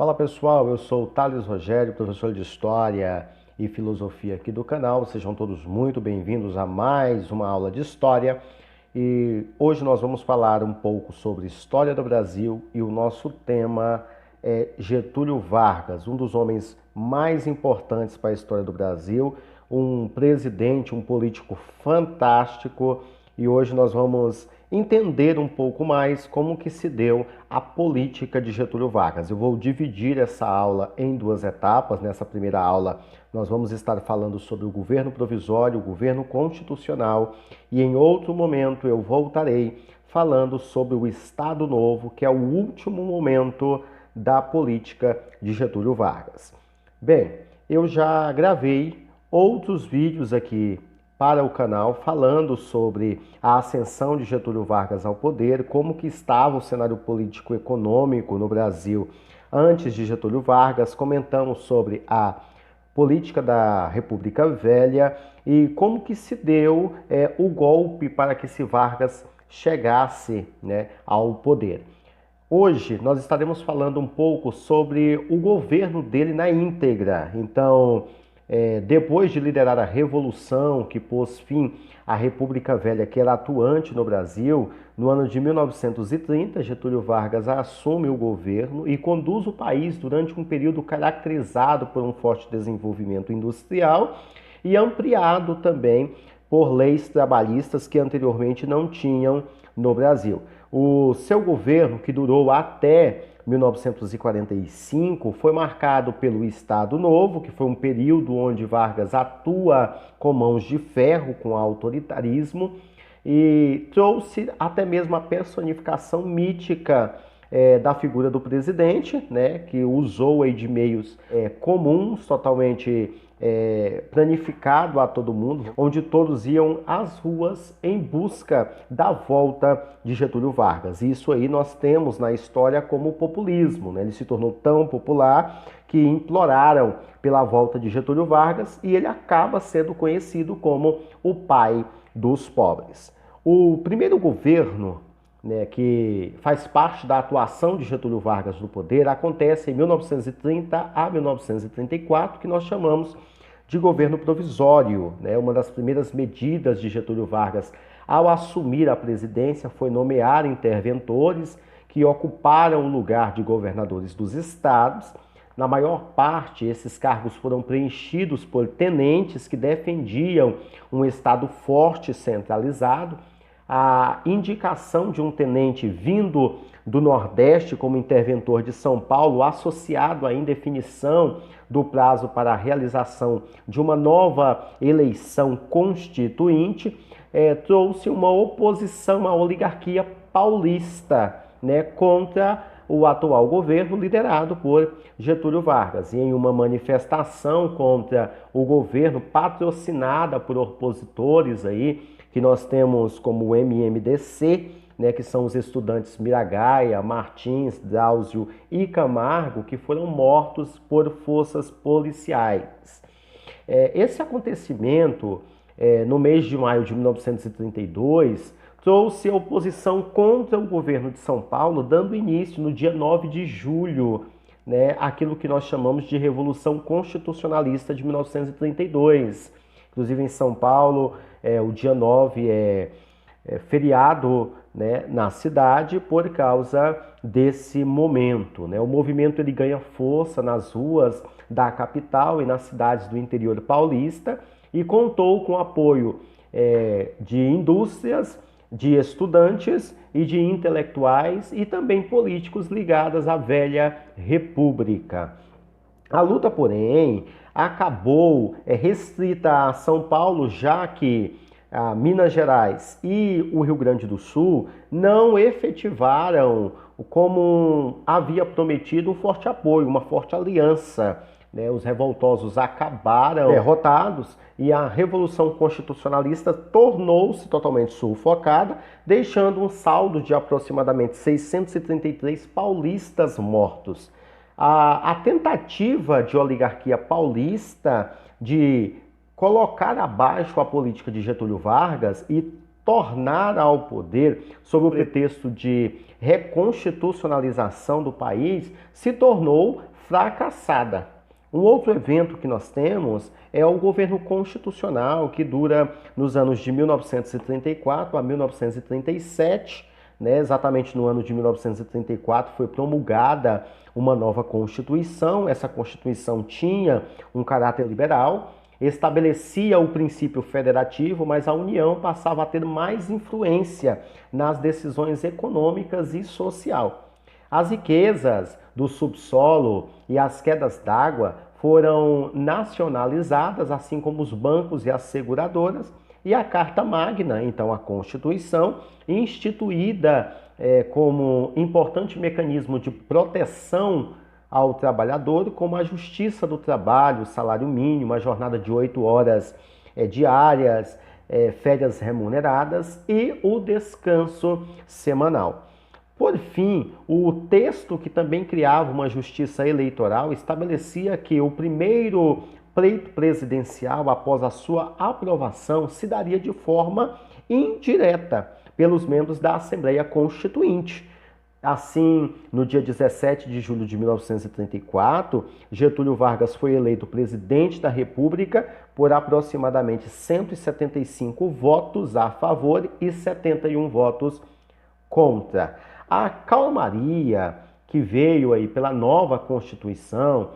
Fala pessoal, eu sou o Thales Rogério, professor de História e Filosofia aqui do canal. Sejam todos muito bem-vindos a mais uma aula de História. E hoje nós vamos falar um pouco sobre História do Brasil e o nosso tema é Getúlio Vargas, um dos homens mais importantes para a história do Brasil, um presidente, um político fantástico. E hoje nós vamos entender um pouco mais como que se deu a política de Getúlio Vargas. Eu vou dividir essa aula em duas etapas. Nessa primeira aula nós vamos estar falando sobre o governo provisório, o governo constitucional, e em outro momento eu voltarei falando sobre o Estado Novo, que é o último momento da política de Getúlio Vargas. Bem, eu já gravei outros vídeos aqui para o canal falando sobre a ascensão de Getúlio Vargas ao poder, como que estava o cenário político econômico no Brasil antes de Getúlio Vargas. Comentamos sobre a política da República Velha e como que se deu o golpe para que esse Vargas chegasse, ao poder. Hoje nós estaremos falando um pouco sobre o governo dele na íntegra. Então, depois de liderar a revolução que pôs fim à República Velha, que era atuante no Brasil, no ano de 1930, Getúlio Vargas assume o governo e conduz o país durante um período caracterizado por um forte desenvolvimento industrial e ampliado também por leis trabalhistas que anteriormente não tinham no Brasil. O seu governo, que durou até 1945, foi marcado pelo Estado Novo, que foi um período onde Vargas atua com mãos de ferro, com autoritarismo, e trouxe até mesmo a personificação mítica da figura do presidente, que usou aí de meios comuns, totalmente planificado a todo mundo, onde todos iam às ruas em busca da volta de Getúlio Vargas. Isso aí nós temos na história como populismo, Ele se tornou tão popular que imploraram pela volta de Getúlio Vargas e ele acaba sendo conhecido como o pai dos pobres. O primeiro governo que faz parte da atuação de Getúlio Vargas no poder acontece em 1930 a 1934, que nós chamamos de governo provisório. Uma das primeiras medidas de Getúlio Vargas ao assumir a presidência foi nomear interventores que ocuparam o lugar de governadores dos estados. Na maior parte, esses cargos foram preenchidos por tenentes que defendiam um estado forte e centralizado. A indicação de um tenente vindo do Nordeste como interventor de São Paulo, associado à indefinição do prazo para a realização de uma nova eleição constituinte, trouxe uma oposição à oligarquia paulista, contra o atual governo liderado por Getúlio Vargas. E em uma manifestação contra o governo patrocinada por opositores aí, que nós temos como o MMDC, que são os estudantes Miragaia, Martins, Drauzio e Camargo, que foram mortos por forças policiais. Esse acontecimento, no mês de maio de 1932, trouxe oposição contra o governo de São Paulo, dando início no dia 9 de julho, aquilo que nós chamamos de Revolução Constitucionalista de 1932. Inclusive em São Paulo, o dia 9 é feriado na cidade por causa desse momento. O movimento ele ganha força nas ruas da capital e nas cidades do interior paulista e contou com o apoio de indústrias, de estudantes e de intelectuais e também políticos ligados à velha república. A luta, porém, acabou restrita a São Paulo, já que Minas Gerais e o Rio Grande do Sul não efetivaram, como havia prometido, um forte apoio, uma forte aliança. Os revoltosos acabaram derrotados e a Revolução Constitucionalista tornou-se totalmente sufocada, deixando um saldo de aproximadamente 633 paulistas mortos. A tentativa de oligarquia paulista de colocar abaixo a política de Getúlio Vargas e tornar ao poder, sob o pretexto de reconstitucionalização do país, se tornou fracassada. Um outro evento que nós temos é o governo constitucional, que dura nos anos de 1934 a 1937, né? Exatamente no ano de 1934 foi promulgada uma nova Constituição. Essa Constituição tinha um caráter liberal, estabelecia o princípio federativo, mas a União passava a ter mais influência nas decisões econômicas e social. As riquezas do subsolo e as quedas d'água foram nacionalizadas, assim como os bancos e as seguradoras, e a Carta Magna, então a Constituição, instituída como importante mecanismo de proteção ao trabalhador, como a justiça do trabalho, o salário mínimo, a jornada de 8 horas diárias, férias remuneradas e o descanso semanal. Por fim, o texto, que também criava uma justiça eleitoral, estabelecia que o primeiro pleito presidencial, após a sua aprovação, se daria de forma indireta pelos membros da Assembleia Constituinte. Assim, no dia 17 de julho de 1934, Getúlio Vargas foi eleito presidente da República por aproximadamente 175 votos a favor e 71 votos contra. A calmaria que veio aí pela nova Constituição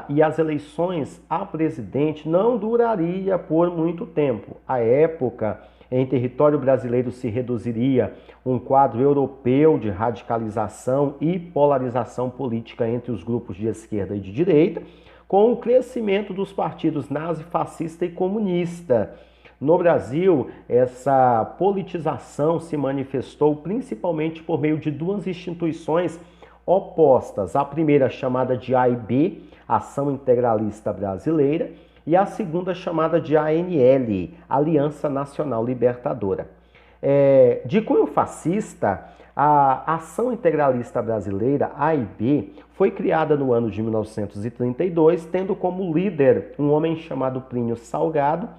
e as eleições a presidente não duraria por muito tempo. A época, em território brasileiro, se reduziria um quadro europeu de radicalização e polarização política entre os grupos de esquerda e de direita, com o crescimento dos partidos nazi-fascista e comunista. No Brasil, essa politização se manifestou principalmente por meio de duas instituições opostas. A primeira, chamada de AIB, Ação Integralista Brasileira, e a segunda, chamada de ANL, Aliança Nacional Libertadora. De cunho fascista, a Ação Integralista Brasileira, AIB, foi criada no ano de 1932, tendo como líder um homem chamado Plínio Salgado.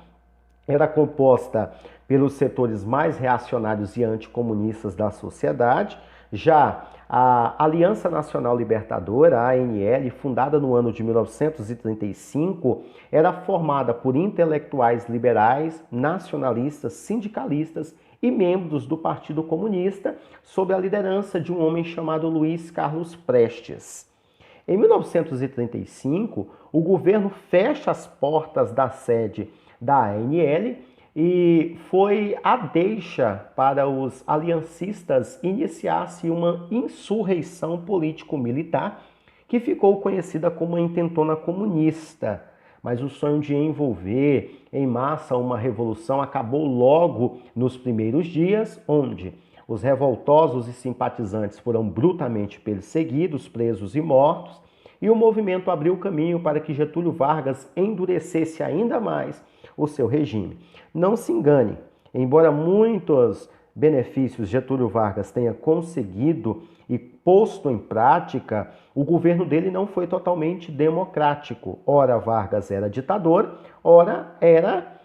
Era composta pelos setores mais reacionários e anticomunistas da sociedade. Já a Aliança Nacional Libertadora, a ANL, fundada no ano de 1935, era formada por intelectuais liberais, nacionalistas, sindicalistas e membros do Partido Comunista, sob a liderança de um homem chamado Luiz Carlos Prestes. Em 1935, o governo fecha as portas da sede da ANL e foi a deixa para os aliancistas iniciar-se uma insurreição político-militar que ficou conhecida como a Intentona Comunista. Mas o sonho de envolver em massa uma revolução acabou logo nos primeiros dias, onde os revoltosos e simpatizantes foram brutalmente perseguidos, presos e mortos, e o movimento abriu caminho para que Getúlio Vargas endurecesse ainda mais o seu regime. Não se engane, embora muitos benefícios Getúlio Vargas tenha conseguido e posto em prática, o governo dele não foi totalmente democrático. Ora Vargas era ditador, ora era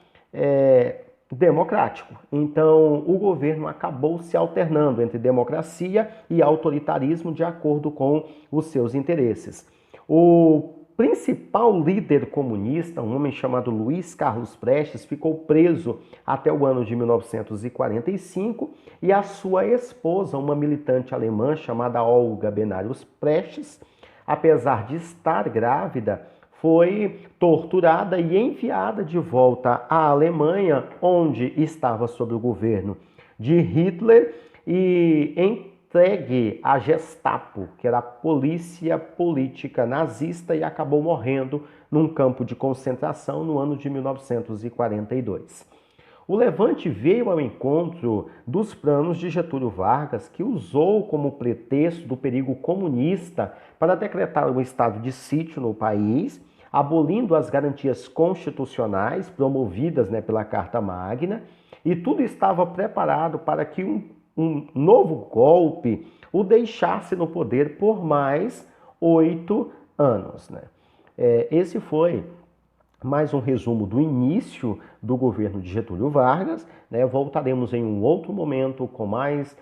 democrático. Então, o governo acabou se alternando entre democracia e autoritarismo de acordo com os seus interesses. O principal líder comunista, um homem chamado Luiz Carlos Prestes, ficou preso até o ano de 1945 e a sua esposa, uma militante alemã chamada Olga Benários Prestes, apesar de estar grávida, foi torturada e enviada de volta à Alemanha, onde estava sob o governo de Hitler, e entregue à Gestapo, que era a polícia política nazista, e acabou morrendo num campo de concentração no ano de 1942. O levante veio ao encontro dos planos de Getúlio Vargas, que usou como pretexto do perigo comunista para decretar um estado de sítio no país, abolindo as garantias constitucionais promovidas pela Carta Magna, e tudo estava preparado para que um novo golpe o deixasse no poder por mais 8 anos. Esse foi mais um resumo do início do governo de Getúlio Vargas. Voltaremos em um outro momento com mais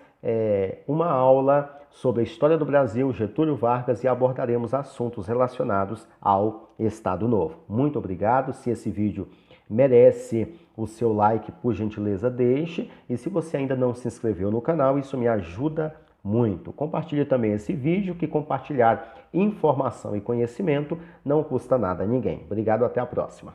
uma aula sobre a história do Brasil, Getúlio Vargas, e abordaremos assuntos relacionados ao Estado Novo. Muito obrigado. Se esse vídeo merece o seu like, por gentileza, deixe. E se você ainda não se inscreveu no canal, isso me ajuda muito. Compartilhe também esse vídeo, que compartilhar informação e conhecimento não custa nada a ninguém. Obrigado, até a próxima.